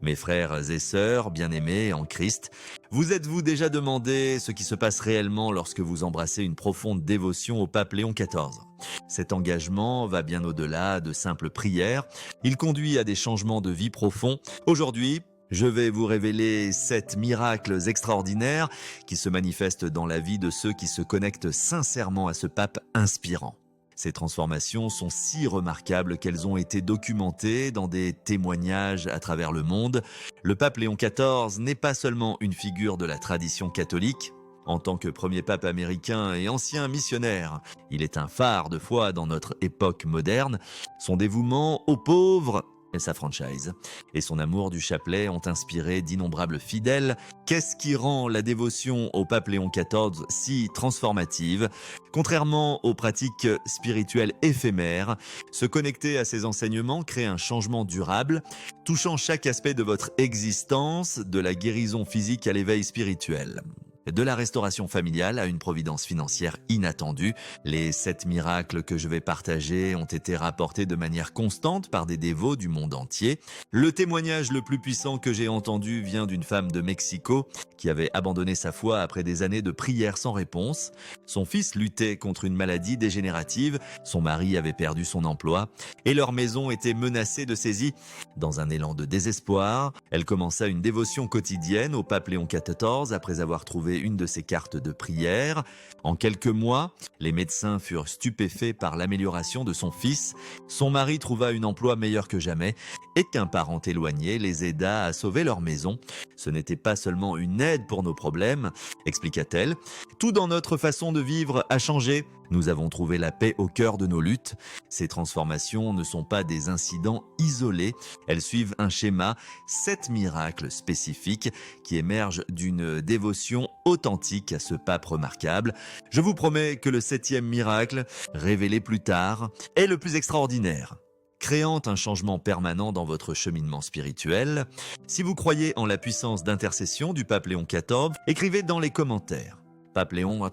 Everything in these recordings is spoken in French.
Mes frères et sœurs, bien-aimés en Christ, vous êtes-vous déjà demandé ce qui se passe réellement lorsque vous embrassez une profonde dévotion au pape Léon XIV? Cet engagement va bien au-delà de simples prières. Il conduit à des changements de vie profonds. Aujourd'hui, je vais vous révéler 7 miracles extraordinaires qui se manifestent dans la vie de ceux qui se connectent sincèrement à ce pape inspirant. Ces transformations sont si remarquables qu'elles ont été documentées dans des témoignages à travers le monde. Le pape Léon XIV n'est pas seulement une figure de la tradition catholique. En tant que premier pape américain et ancien missionnaire, il est un phare de foi dans notre époque moderne. Son dévouement aux pauvres et sa franchise et son amour du chapelet ont inspiré d'innombrables fidèles. Qu'est-ce qui rend la dévotion au pape Léon XIV si transformative? Contrairement aux pratiques spirituelles éphémères, se connecter à ses enseignements crée un changement durable, touchant chaque aspect de votre existence, de la guérison physique à l'éveil spirituel. De la restauration familiale à une providence financière inattendue, les 7 miracles que je vais partager ont été rapportés de manière constante par des dévots du monde entier. Le témoignage le plus puissant que j'ai entendu vient d'une femme de Mexico qui avait abandonné sa foi après des années de prières sans réponse. Son fils luttait contre une maladie dégénérative, son mari avait perdu son emploi et leur maison était menacée de saisie. Dans un élan de désespoir, elle commença une dévotion quotidienne au pape Léon XIV après avoir trouvé une de ses cartes de prière. En quelques mois, les médecins furent stupéfaits par l'amélioration de son fils. Son mari trouva un emploi meilleur que jamais et qu'un parent éloigné les aida à sauver leur maison. Ce n'était pas seulement une aide pour nos problèmes, expliqua-t-elle. Tout dans notre façon de vivre a changé. Nous avons trouvé la paix au cœur de nos luttes. Ces transformations ne sont pas des incidents isolés. Elles suivent un schéma, 7 miracles spécifiques qui émergent d'une dévotion authentique à ce pape remarquable. Je vous promets que le 7e miracle, révélé plus tard, est le plus extraordinaire, créant un changement permanent dans votre cheminement spirituel. Si vous croyez en la puissance d'intercession du pape Léon XIV, écrivez dans les commentaires. Pape Léon,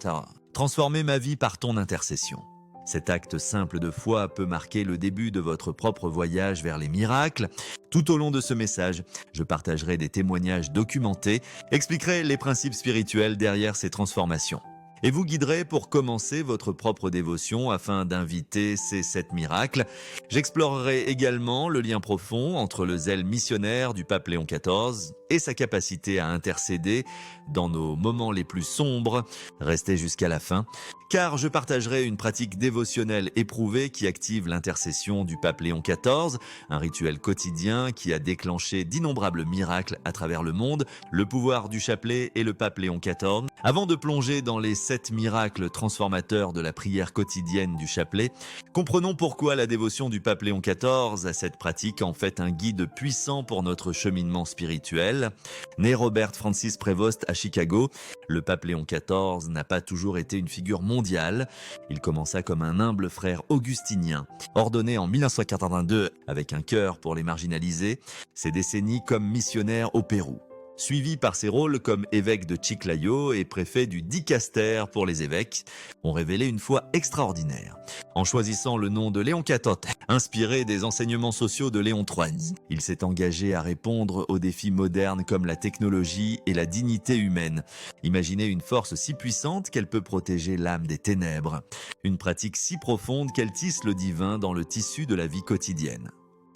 transformez ma vie par ton intercession. Cet acte simple de foi peut marquer le début de votre propre voyage vers les miracles. Tout au long de ce message, je partagerai des témoignages documentés, expliquerai les principes spirituels derrière ces transformations et vous guiderai pour commencer votre propre dévotion afin d'inviter ces 7 miracles. J'explorerai également le lien profond entre le zèle missionnaire du pape Léon XIV et sa capacité à intercéder dans nos moments les plus sombres. Restez jusqu'à la fin, car je partagerai une pratique dévotionnelle éprouvée qui active l'intercession du pape Léon XIV, un rituel quotidien qui a déclenché d'innombrables miracles à travers le monde, le pouvoir du chapelet et le pape Léon XIV. Avant de plonger dans les 7 miracles transformateurs de la prière quotidienne du chapelet, comprenons pourquoi la dévotion du pape Léon XIV à cette pratique en fait un guide puissant pour notre cheminement spirituel. Né Robert Francis Prevost à Chicago, le pape Léon XIV n'a pas toujours été une figure mondiale. Il commença comme un humble frère augustinien, ordonné en 1982 avec un cœur pour les marginalisés, ses décennies comme missionnaire au Pérou. Suivi par ses rôles comme évêque de Chiclayo et préfet du Dicaster pour les évêques, ont révélé une foi extraordinaire. En choisissant le nom de Léon XIV, inspiré des enseignements sociaux de Léon III, il s'est engagé à répondre aux défis modernes comme la technologie et la dignité humaine. Imaginez une force si puissante qu'elle peut protéger l'âme des ténèbres, une pratique si profonde qu'elle tisse le divin dans le tissu de la vie quotidienne.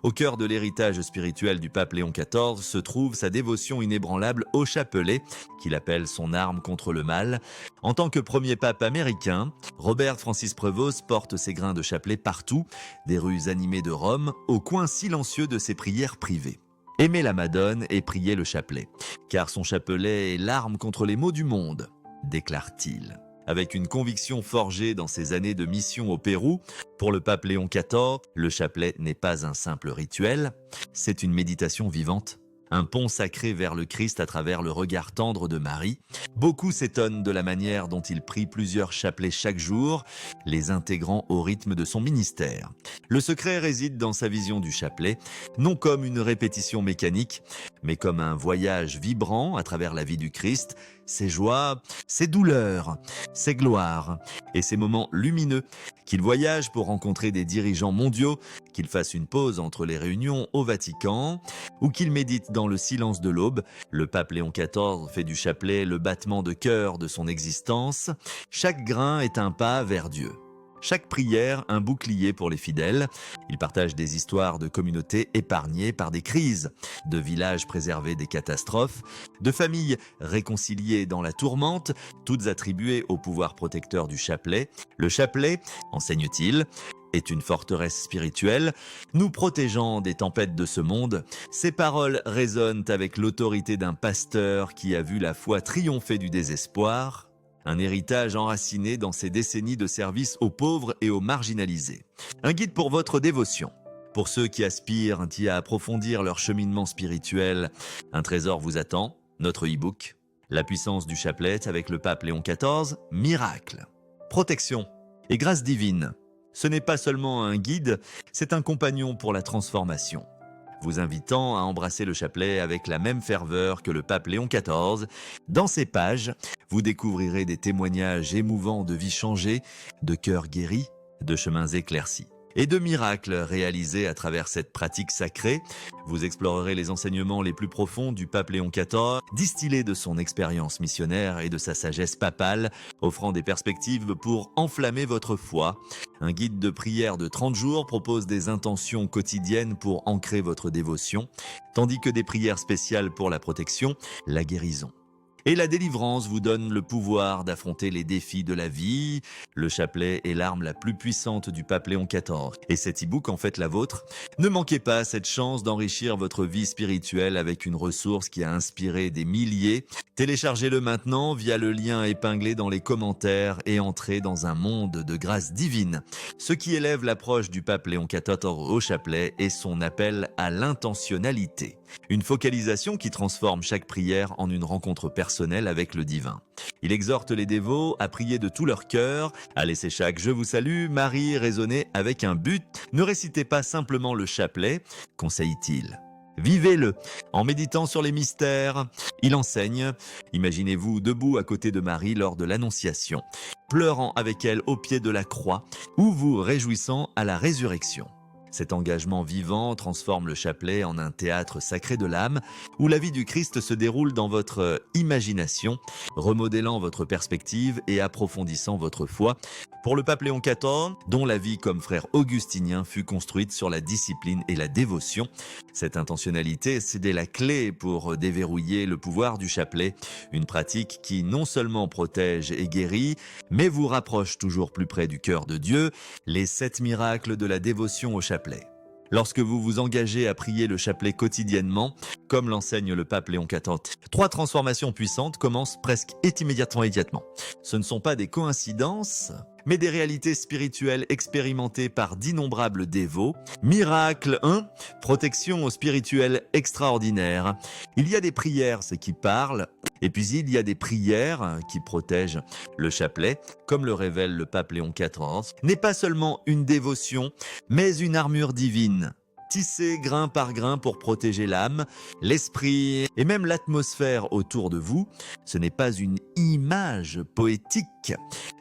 Au cœur de l'héritage spirituel du pape Léon XIV se trouve sa dévotion inébranlable au chapelet, qu'il appelle son arme contre le mal. En tant que premier pape américain, Robert Francis Prevost porte ses grains de chapelet partout, des rues animées de Rome, au coin silencieux de ses prières privées. Aimez la Madone et priez le chapelet, car son chapelet est l'arme contre les maux du monde, déclare-t-il. Avec une conviction forgée dans ses années de mission au Pérou, pour le pape Léon XIV, le chapelet n'est pas un simple rituel, c'est une méditation vivante, un pont sacré vers le Christ à travers le regard tendre de Marie. Beaucoup s'étonnent de la manière dont il prie plusieurs chapelets chaque jour, les intégrant au rythme de son ministère. Le secret réside dans sa vision du chapelet, non comme une répétition mécanique, mais comme un voyage vibrant à travers la vie du Christ. ses joies, ses douleurs, ses gloires et ses moments lumineux, qu'il voyage pour rencontrer des dirigeants mondiaux, qu'il fasse une pause entre les réunions au Vatican ou qu'il médite dans le silence de l'aube. Le pape Léon XIV fait du chapelet le battement de cœur de son existence. Chaque grain est un pas vers Dieu. Chaque prière, un bouclier pour les fidèles. Il partage des histoires de communautés épargnées par des crises, de villages préservés des catastrophes, de familles réconciliées dans la tourmente, toutes attribuées au pouvoir protecteur du chapelet. Le chapelet, enseigne-t-il, est une forteresse spirituelle, nous protégeant des tempêtes de ce monde. Ces paroles résonnent avec l'autorité d'un pasteur qui a vu la foi triompher du désespoir. Un héritage enraciné dans ces décennies de service aux pauvres et aux marginalisés. Un guide pour votre dévotion. Pour ceux qui aspirent à approfondir leur cheminement spirituel, un trésor vous attend, notre e-book. La puissance du chapelet avec le pape Léon XIV, miracle. Protection et grâce divine. Ce n'est pas seulement un guide, c'est un compagnon pour la transformation. Vous invitant à embrasser le chapelet avec la même ferveur que le pape Léon XIV. Dans ces pages, vous découvrirez des témoignages émouvants de vies changées, de cœurs guéris, de chemins éclaircis et de miracles réalisés à travers cette pratique sacrée. Vous explorerez les enseignements les plus profonds du pape Léon XIV, distillés de son expérience missionnaire et de sa sagesse papale, offrant des perspectives pour enflammer votre foi. Un guide de prière de 30 jours propose des intentions quotidiennes pour ancrer votre dévotion, tandis que des prières spéciales pour la protection, la guérison. Et la délivrance vous donne le pouvoir d'affronter les défis de la vie. Le chapelet est l'arme la plus puissante du pape Léon XIV. Et cet e-book en fait la vôtre. Ne manquez pas cette chance d'enrichir votre vie spirituelle avec une ressource qui a inspiré des milliers. Téléchargez-le maintenant via le lien épinglé dans les commentaires et entrez dans un monde de grâce divine. Ce qui élève l'approche du pape Léon XIV au chapelet est son appel à l'intentionnalité. Une focalisation qui transforme chaque prière en une rencontre personnelle avec le divin. Il exhorte les dévots à prier de tout leur cœur, à laisser chaque « Je vous salue, Marie » résonner avec un but. Ne récitez pas simplement le chapelet, conseille-t-il. Vivez-le en méditant sur les mystères. Il enseigne. Imaginez-vous debout à côté de Marie lors de l'Annonciation, pleurant avec elle au pied de la croix ou vous réjouissant à la résurrection. Cet engagement vivant transforme le chapelet en un théâtre sacré de l'âme où la vie du Christ se déroule dans votre imagination, remodélant votre perspective et approfondissant votre foi. Pour le pape Léon XIV, dont la vie comme frère augustinien fut construite sur la discipline et la dévotion, cette intentionnalité, c'est la clé pour déverrouiller le pouvoir du chapelet, une pratique qui non seulement protège et guérit, mais vous rapproche toujours plus près du cœur de Dieu, les 7 miracles de la dévotion au chapelet. Lorsque vous vous engagez à prier le chapelet quotidiennement, comme l'enseigne le pape Léon XIV, 3 transformations puissantes commencent presque immédiatement. Ce ne sont pas des coïncidences, mais des réalités spirituelles expérimentées par d'innombrables dévots. Miracle 1, protection spirituelle extraordinaire. Il y a des prières, ce qui parle, et puis il y a des prières qui protègent. Le chapelet, comme le révèle le pape Léon XIV, n'est pas seulement une dévotion, mais une armure divine. Tissée grain par grain pour protéger l'âme, l'esprit et même l'atmosphère autour de vous. Ce n'est pas une image poétique,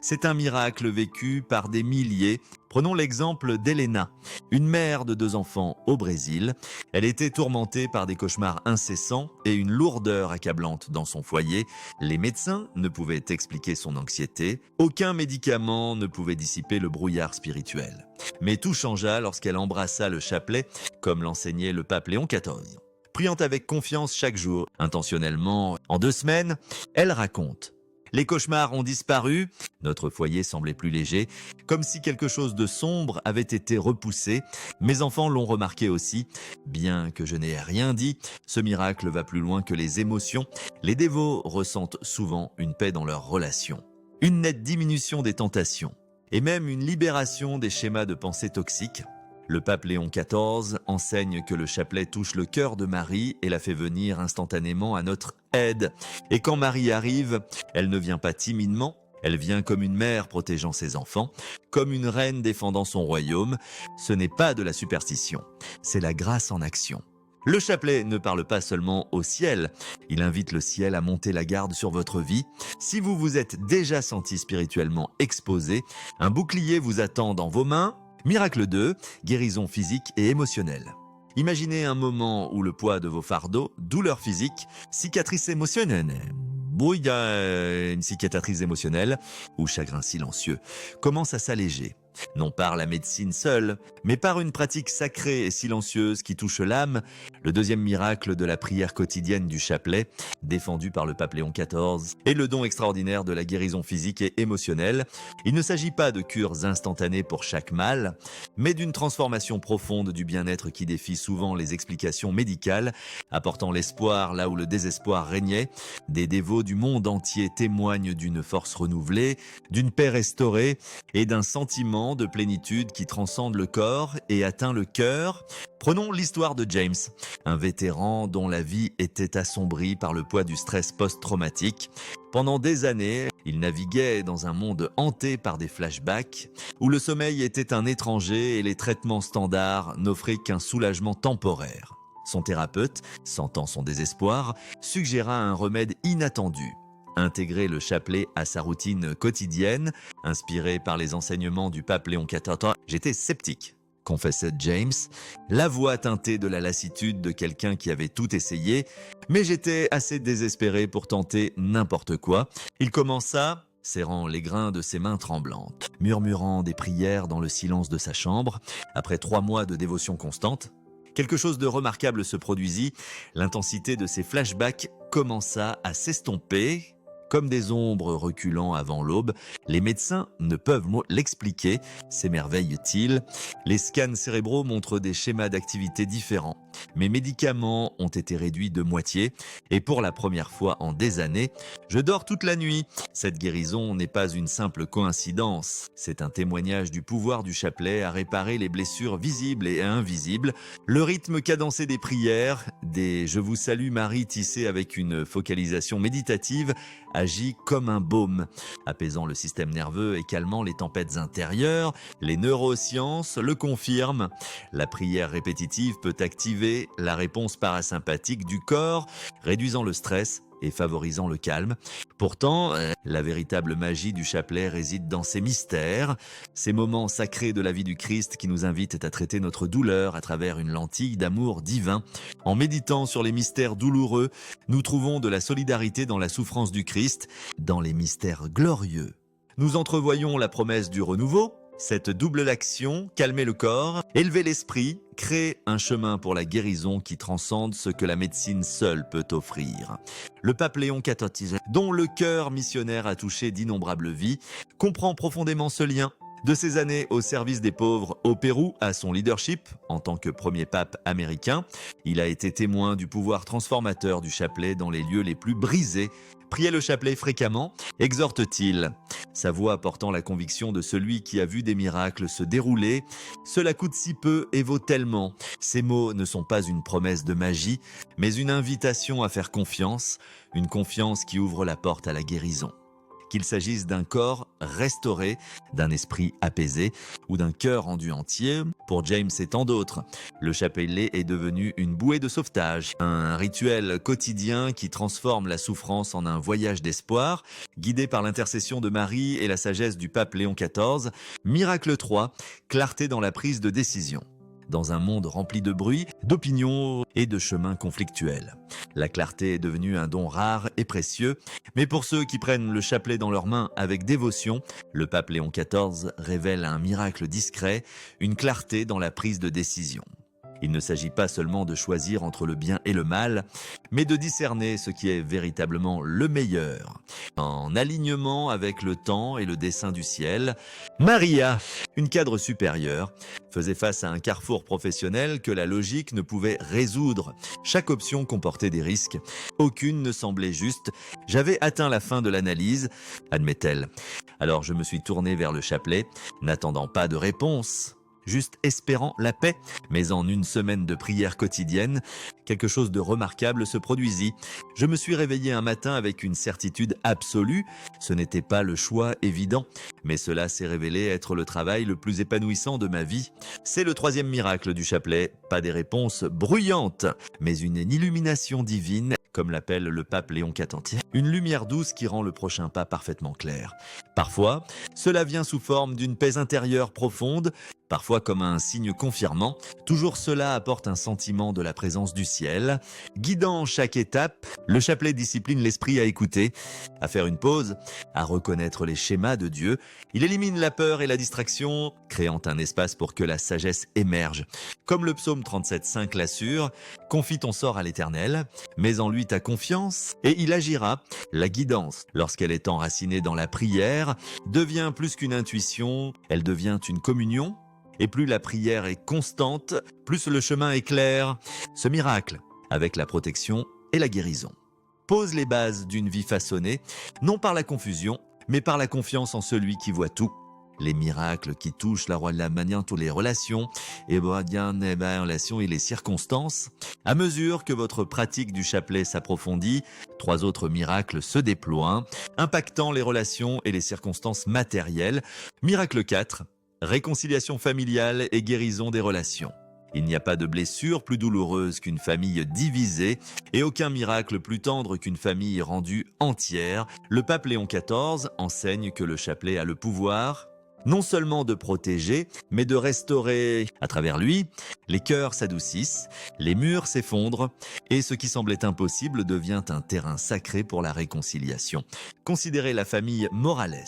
c'est un miracle vécu par des milliers. Prenons l'exemple d'Helena, une mère de 2 enfants au Brésil. Elle était tourmentée par des cauchemars incessants et une lourdeur accablante dans son foyer. Les médecins ne pouvaient expliquer son anxiété. Aucun médicament ne pouvait dissiper le brouillard spirituel. Mais tout changea lorsqu'elle embrassa le chapelet, comme l'enseignait le pape Léon XIV. Priant avec confiance chaque jour, intentionnellement, en 2 semaines, elle raconte: les cauchemars ont disparu, notre foyer semblait plus léger, comme si quelque chose de sombre avait été repoussé. Mes enfants l'ont remarqué aussi. Bien que je n'ai rien dit, ce miracle va plus loin que les émotions. Les dévots ressentent souvent une paix dans leurs relations, une nette diminution des tentations, et même une libération des schémas de pensée toxiques. Le pape Léon XIV enseigne que le chapelet touche le cœur de Marie et la fait venir instantanément à notre aide. Et quand Marie arrive, elle ne vient pas timidement, elle vient comme une mère protégeant ses enfants, comme une reine défendant son royaume. Ce n'est pas de la superstition, c'est la grâce en action. Le chapelet ne parle pas seulement au ciel, il invite le ciel à monter la garde sur votre vie. Si vous vous êtes déjà senti spirituellement exposé, un bouclier vous attend dans vos mains. Miracle 2, guérison physique et émotionnelle. Imaginez un moment où le poids de vos fardeaux, douleurs physiques, cicatrices émotionnelles, il y a une cicatrice émotionnelle ou chagrin silencieux, commence à s'alléger. Non par la médecine seule, mais par une pratique sacrée et silencieuse qui touche l'âme, le deuxième miracle de la prière quotidienne du chapelet, défendu par le pape Léon XIV, et le don extraordinaire de la guérison physique et émotionnelle. Il ne s'agit pas de cures instantanées pour chaque mal, mais d'une transformation profonde du bien-être qui défie souvent les explications médicales, apportant l'espoir là où le désespoir régnait. Des dévots du monde entier témoignent d'une force renouvelée, d'une paix restaurée et d'un sentiment de plénitude qui transcende le corps et atteint le cœur. Prenons l'histoire de James, un vétéran dont la vie était assombrie par le poids du stress post-traumatique. Pendant des années, il naviguait dans un monde hanté par des flashbacks, où le sommeil était un étranger et les traitements standards n'offraient qu'un soulagement temporaire. Son thérapeute, sentant son désespoir, suggéra un remède inattendu. Intégrer le chapelet à sa routine quotidienne, inspiré par les enseignements du pape Léon XIV. J'étais sceptique, confessait James, la voix teintée de la lassitude de quelqu'un qui avait tout essayé, mais j'étais assez désespéré pour tenter n'importe quoi. Il commença, serrant les grains de ses mains tremblantes, murmurant des prières dans le silence de sa chambre. Après 3 mois de dévotion constante, quelque chose de remarquable se produisit. L'intensité de ses flashbacks commença à s'estomper. Comme des ombres reculant avant l'aube, les médecins ne peuvent l'expliquer, s'émerveillent-ils. Les scans cérébraux montrent des schémas d'activité différents. Mes médicaments ont été réduits de moitié et pour la première fois en des années, je dors toute la nuit. Cette guérison n'est pas une simple coïncidence. C'est un témoignage du pouvoir du chapelet à réparer les blessures visibles et invisibles. Le rythme cadencé des prières, des « Je vous salue Marie » tissés avec une focalisation méditative, agit comme un baume, apaisant le système nerveux et calmant les tempêtes intérieures. Les neurosciences le confirment. La prière répétitive peut activer la réponse parasympathique du corps, réduisant le stress et favorisant le calme. Pourtant, la véritable magie du chapelet réside dans ses mystères, ces moments sacrés de la vie du Christ qui nous invitent à traiter notre douleur à travers une lentille d'amour divin. En méditant sur les mystères douloureux, nous trouvons de la solidarité dans la souffrance du Christ, dans les mystères glorieux. Nous entrevoyons la promesse du renouveau. Cette double action, calmer le corps, élever l'esprit, crée un chemin pour la guérison qui transcende ce que la médecine seule peut offrir. Le pape Léon XIV, dont le cœur missionnaire a touché d'innombrables vies, comprend profondément ce lien. De ses années au service des pauvres au Pérou à son leadership en tant que premier pape américain, il a été témoin du pouvoir transformateur du chapelet dans les lieux les plus brisés. Prier le chapelet fréquemment, exhorte-t-il, sa voix portant la conviction de celui qui a vu des miracles se dérouler. Cela coûte si peu et vaut tellement. Ces mots ne sont pas une promesse de magie, mais une invitation à faire confiance, une confiance qui ouvre la porte à la guérison. Qu'il s'agisse d'un corps restauré, d'un esprit apaisé ou d'un cœur rendu entier, pour James et tant d'autres, le chapelet est devenu une bouée de sauvetage, un rituel quotidien qui transforme la souffrance en un voyage d'espoir, guidé par l'intercession de Marie et la sagesse du pape Léon XIV. Miracle 3, clarté dans la prise de décision. Dans un monde rempli de bruit, d'opinions et de chemins conflictuels. La clarté est devenue un don rare et précieux, mais pour ceux qui prennent le chapelet dans leurs mains avec dévotion, le pape Léon XIV révèle un miracle discret, une clarté dans la prise de décision. Il ne s'agit pas seulement de choisir entre le bien et le mal, mais de discerner ce qui est véritablement le meilleur, en alignement avec le temps et le dessein du ciel. Maria, une cadre supérieure, faisait face à un carrefour professionnel que la logique ne pouvait résoudre. Chaque option comportait des risques. Aucune ne semblait juste. J'avais atteint la fin de l'analyse, admet-elle. Alors je me suis tourné vers le chapelet, n'attendant pas de réponse. juste espérant la paix. Mais en une semaine de prière quotidienne, quelque chose de remarquable se produisit. Je me suis réveillé un matin avec une certitude absolue. Ce n'était pas le choix évident, mais cela s'est révélé être le travail le plus épanouissant de ma vie. C'est le troisième miracle du chapelet. Pas des réponses bruyantes, mais une illumination divine, comme l'appelle le pape Léon XIV. Une lumière douce qui rend le prochain pas parfaitement clair. Parfois, cela vient sous forme d'une paix intérieure profonde, parfois comme un signe confirmant. Toujours cela apporte un sentiment de la présence du ciel. Guidant chaque étape, le chapelet discipline l'esprit à écouter, à faire une pause, à reconnaître les schémas de Dieu. Il élimine la peur et la distraction, créant un espace pour que la sagesse émerge. Comme le psaume 37,5 l'assure, « Confie ton sort à l'Éternel, mets en lui ta confiance et il agira ». La guidance, lorsqu'elle est enracinée dans la prière, devient plus qu'une intuition, elle devient une communion. Et plus la prière est constante, plus le chemin est clair. Ce miracle, avec la protection et la guérison, pose les bases d'une vie façonnée, non par la confusion, mais par la confiance en celui qui voit tout. Les miracles qui touchent la manière toutes les relations, relations et les circonstances. À mesure que votre pratique du chapelet s'approfondit, 3 autres miracles se déploient, impactant les relations et les circonstances matérielles. Miracle 4, réconciliation familiale et guérison des relations. Il n'y a pas de blessure plus douloureuse qu'une famille divisée et aucun miracle plus tendre qu'une famille rendue entière. Le pape Léon XIV enseigne que le chapelet a le pouvoir non seulement de protéger, mais de restaurer. À travers lui, les cœurs s'adoucissent, les murs s'effondrent et ce qui semblait impossible devient un terrain sacré pour la réconciliation. Considérez la famille Morales.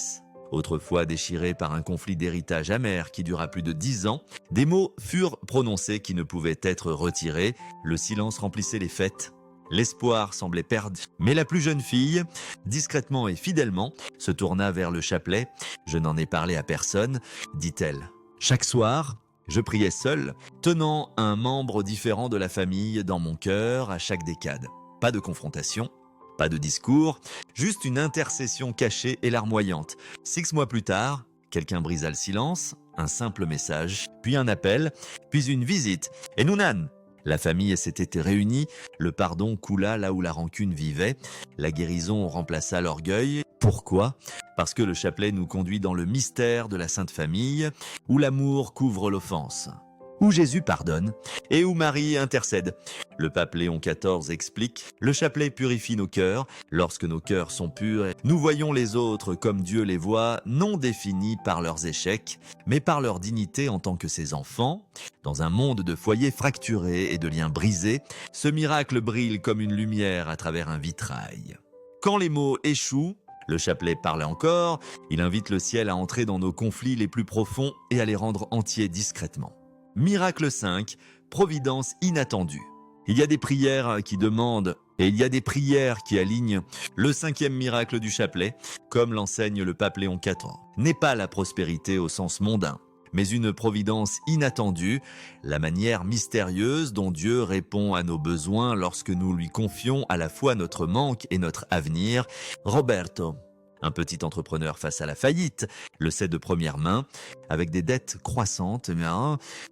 Autrefois déchirée par un conflit d'héritage amer qui dura plus de 10 ans, des mots furent prononcés qui ne pouvaient être retirés. Le silence remplissait les fêtes. L'espoir semblait perdu. Mais la plus jeune fille, discrètement et fidèlement, se tourna vers le chapelet. « Je n'en ai parlé à personne », dit-elle. Chaque soir, je priais seule, tenant un membre différent de la famille dans mon cœur à chaque décade. Pas de confrontation. Pas de discours, juste une intercession cachée et larmoyante. 6 mois plus tard, quelqu'un brisa le silence, un simple message, puis un appel, puis une visite. Et Nounan, la famille s'était réunie, le pardon coula là où la rancune vivait, la guérison remplaça l'orgueil. Pourquoi ? Parce que le chapelet nous conduit dans le mystère de la Sainte Famille, où l'amour couvre l'offense, où Jésus pardonne et où Marie intercède. Le pape Léon XIV explique « Le chapelet purifie nos cœurs. Lorsque nos cœurs sont purs, nous voyons les autres comme Dieu les voit, non définis par leurs échecs, mais par leur dignité en tant que ses enfants. Dans un monde de foyers fracturés et de liens brisés, ce miracle brille comme une lumière à travers un vitrail. Quand les mots échouent, le chapelet parle encore, il invite le ciel à entrer dans nos conflits les plus profonds et à les rendre entiers discrètement. Miracle 5, providence inattendue. Il y a des prières qui demandent et il y a des prières qui alignent. Le 5e miracle du chapelet, comme l'enseigne le pape Léon XIV, n'est pas la prospérité au sens mondain, mais une providence inattendue, la manière mystérieuse dont Dieu répond à nos besoins lorsque nous lui confions à la fois notre manque et notre avenir. Roberto, un petit entrepreneur face à la faillite, le sait de première main, avec des dettes croissantes,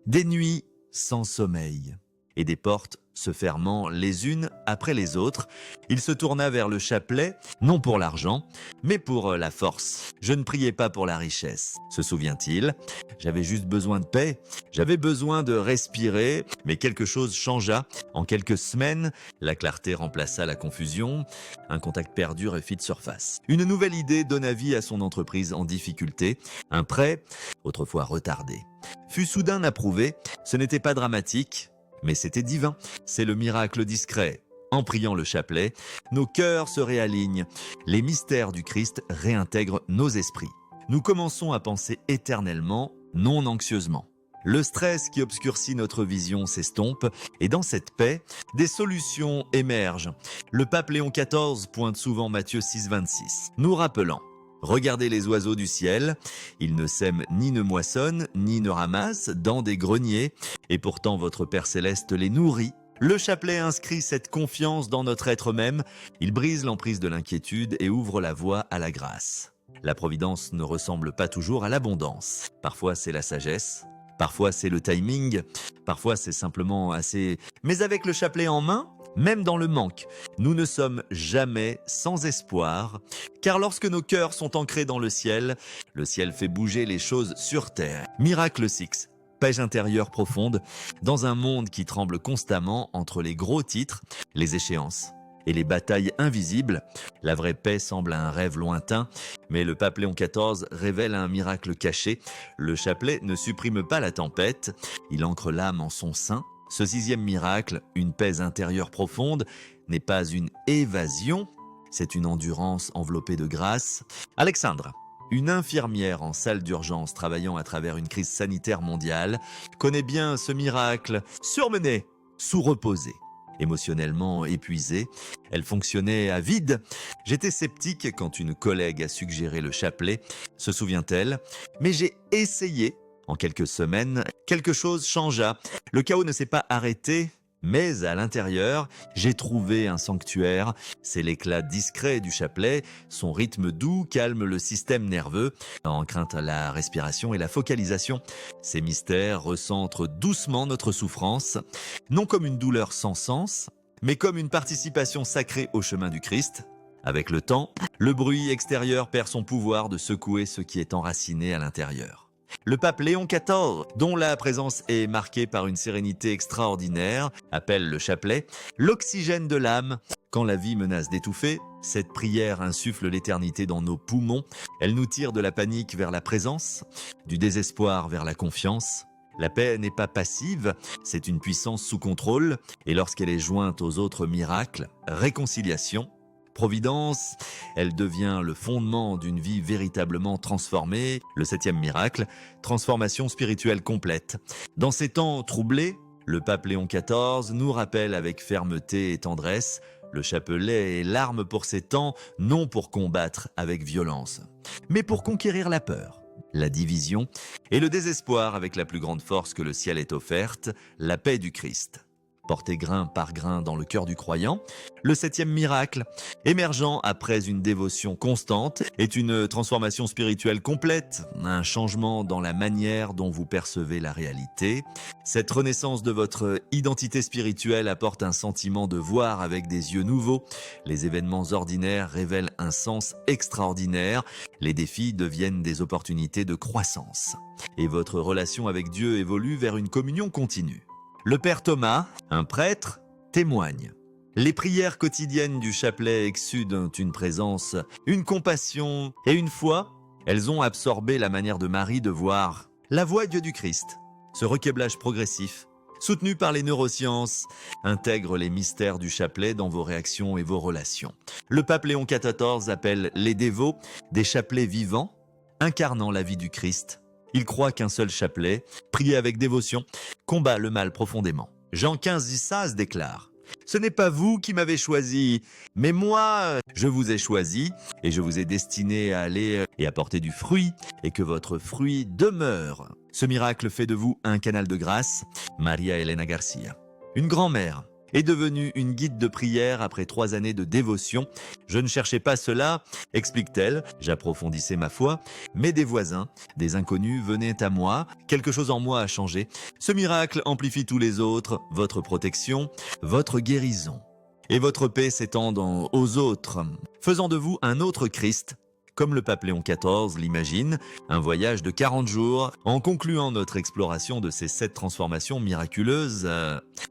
des nuits sans sommeil et des portes se fermant les unes après les autres. Il se tourna vers le chapelet, non pour l'argent, mais pour la force. Je ne priais pas pour la richesse, se souvient-il. J'avais juste besoin de paix, j'avais besoin de respirer, mais quelque chose changea. En quelques semaines, la clarté remplaça la confusion, un contact perdu refit de surface. Une nouvelle idée donna vie à son entreprise en difficulté. Un prêt, autrefois retardé, fut soudain approuvé. Ce n'était pas dramatique, mais c'était divin. C'est le miracle discret. En priant le chapelet, nos cœurs se réalignent. Les mystères du Christ réintègrent nos esprits. Nous commençons à penser éternellement, non anxieusement. Le stress qui obscurcit notre vision s'estompe et dans cette paix, des solutions émergent. Le pape Léon XIV pointe souvent Matthieu 6,26, nous rappelant: regardez les oiseaux du ciel, ils ne sèment ni ne moissonnent, ni ne ramassent dans des greniers, et pourtant votre Père Céleste les nourrit. Le chapelet inscrit cette confiance dans notre être même, il brise l'emprise de l'inquiétude et ouvre la voie à la grâce. La providence ne ressemble pas toujours à l'abondance. Parfois c'est la sagesse, Parfois c'est le timing, parfois c'est simplement assez... Mais avec le chapelet en main, même dans le manque, nous ne sommes jamais sans espoir, car lorsque nos cœurs sont ancrés dans le ciel fait bouger les choses sur terre. Miracle 6. Paix intérieure profonde, dans un monde qui tremble constamment entre les gros titres, les échéances et les batailles invisibles. La vraie paix semble un rêve lointain, mais le pape Léon XIV révèle un miracle caché. Le chapelet ne supprime pas la tempête, il ancre l'âme en son sein. Ce 6e miracle, une paix intérieure profonde, n'est pas une évasion, c'est une endurance enveloppée de grâce. Alexandre, une infirmière en salle d'urgence travaillant à travers une crise sanitaire mondiale, connaît bien ce miracle, surmenée, sous-reposée. Émotionnellement épuisée, elle fonctionnait à vide. J'étais sceptique quand une collègue a suggéré le chapelet, se souvient-elle, mais j'ai essayé. En quelques semaines, quelque chose changea. Le chaos ne s'est pas arrêté, mais à l'intérieur, j'ai trouvé un sanctuaire. C'est l'éclat discret du chapelet, son rythme doux calme le système nerveux, en crainte la respiration et la focalisation. Ces mystères recentrent doucement notre souffrance, non comme une douleur sans sens, mais comme une participation sacrée au chemin du Christ. Avec le temps, le bruit extérieur perd son pouvoir de secouer ce qui est enraciné à l'intérieur. Le pape Léon XIV, dont la présence est marquée par une sérénité extraordinaire, appelle le chapelet l'oxygène de l'âme. Quand la vie menace d'étouffer, cette prière insuffle l'éternité dans nos poumons. Elle nous tire de la panique vers la présence, du désespoir vers la confiance. La paix n'est pas passive, c'est une puissance sous contrôle, et lorsqu'elle est jointe aux autres miracles, réconciliation, providence, elle devient le fondement d'une vie véritablement transformée. Le 7e miracle, transformation spirituelle complète. Dans ces temps troublés, le pape Léon XIV nous rappelle avec fermeté et tendresse: le chapelet est l'arme pour ces temps, non pour combattre avec violence, mais pour conquérir la peur, la division et le désespoir avec la plus grande force que le ciel ait offerte, la paix du Christ. Porté grain par grain dans le cœur du croyant, le 7e miracle, émergeant après une dévotion constante, est une transformation spirituelle complète, un changement dans la manière dont vous percevez la réalité. Cette renaissance de votre identité spirituelle apporte un sentiment de voir avec des yeux nouveaux. Les événements ordinaires révèlent un sens extraordinaire. Les défis deviennent des opportunités de croissance. Et votre relation avec Dieu évolue vers une communion continue. Le père Thomas, un prêtre, témoigne. Les prières quotidiennes du chapelet exsudent une présence, une compassion et une foi. Elles ont absorbé la manière de Marie de voir la voie Dieu du Christ. Ce requéblage progressif, soutenu par les neurosciences, intègre les mystères du chapelet dans vos réactions et vos relations. Le pape Léon XIV appelle les dévots des chapelets vivants, incarnant la vie du Christ. Il croit qu'un seul chapelet, prié avec dévotion, combat le mal profondément. Jean 15,16 déclare: « Ce n'est pas vous qui m'avez choisi, mais moi, je vous ai choisi et je vous ai destiné à aller et à porter du fruit et que votre fruit demeure. » Ce miracle fait de vous un canal de grâce. Maria Elena Garcia, une grand-mère, est devenue une guide de prière après 3 années de dévotion. Je ne cherchais pas cela, explique-t-elle, j'approfondissais ma foi, mais des voisins, des inconnus venaient à moi, quelque chose en moi a changé. Ce miracle amplifie tous les autres, votre protection, votre guérison. Et votre paix s'étend aux autres, faisant de vous un autre Christ. Comme le pape Léon XIV l'imagine, un voyage de 40 jours. En concluant notre exploration de ces 7 transformations miraculeuses,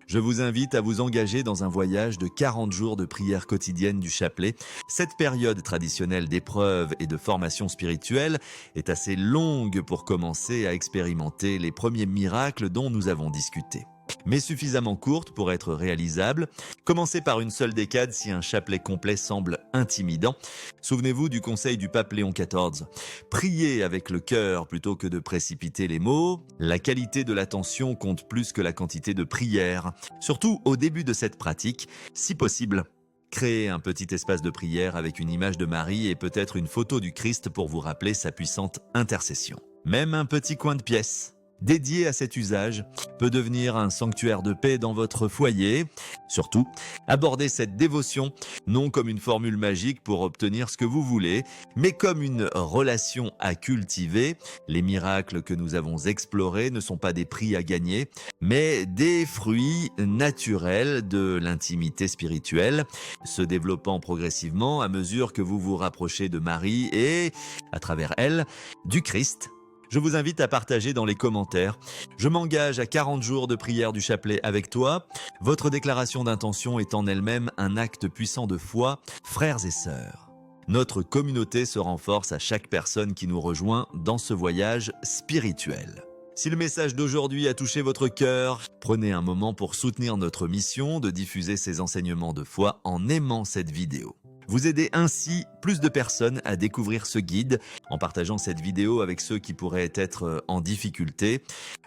je vous invite à vous engager dans un voyage de 40 jours de prière quotidienne du chapelet. Cette période traditionnelle d'épreuve et de formation spirituelle est assez longue pour commencer à expérimenter les premiers miracles dont nous avons discuté, mais suffisamment courte pour être réalisable. Commencez par une seule décade si un chapelet complet semble intimidant. Souvenez-vous du conseil du pape Léon XIV. Priez avec le cœur plutôt que de précipiter les mots. La qualité de l'attention compte plus que la quantité de prière. Surtout au début de cette pratique, si possible. Créez un petit espace de prière avec une image de Marie et peut-être une photo du Christ pour vous rappeler sa puissante intercession. Même un petit coin de pièce dédié à cet usage peut devenir un sanctuaire de paix dans votre foyer. Surtout, abordez cette dévotion non comme une formule magique pour obtenir ce que vous voulez, mais comme une relation à cultiver. Les miracles que nous avons explorés ne sont pas des prix à gagner, mais des fruits naturels de l'intimité spirituelle, se développant progressivement à mesure que vous vous rapprochez de Marie et, à travers elle, du Christ. Je vous invite à partager dans les commentaires. Je m'engage à 40 jours de prière du chapelet avec toi. Votre déclaration d'intention est en elle-même un acte puissant de foi, frères et sœurs. Notre communauté se renforce à chaque personne qui nous rejoint dans ce voyage spirituel. Si le message d'aujourd'hui a touché votre cœur, prenez un moment pour soutenir notre mission de diffuser ces enseignements de foi en aimant cette vidéo. Vous aidez ainsi plus de personnes à découvrir ce guide en partageant cette vidéo avec ceux qui pourraient être en difficulté.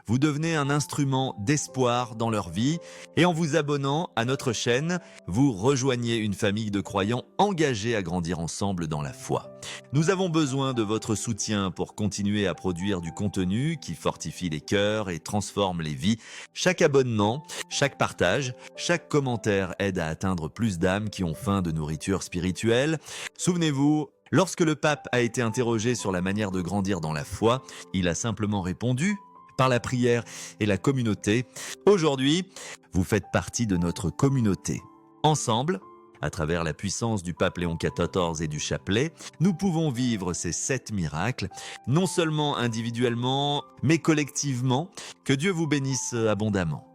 Vous devenez un instrument d'espoir dans leur vie et en vous abonnant à notre chaîne, vous rejoignez une famille de croyants engagés à grandir ensemble dans la foi. Nous avons besoin de votre soutien pour continuer à produire du contenu qui fortifie les cœurs et transforme les vies. Chaque abonnement, chaque partage, chaque commentaire aide à atteindre plus d'âmes qui ont faim de nourriture spirituelle. Souvenez-vous, lorsque le pape a été interrogé sur la manière de grandir dans la foi, il a simplement répondu par la prière et la communauté. Aujourd'hui, vous faites partie de notre communauté. Ensemble, à travers la puissance du pape Léon XIV et du chapelet, nous pouvons vivre ces 7 miracles, non seulement individuellement, mais collectivement. Que Dieu vous bénisse abondamment.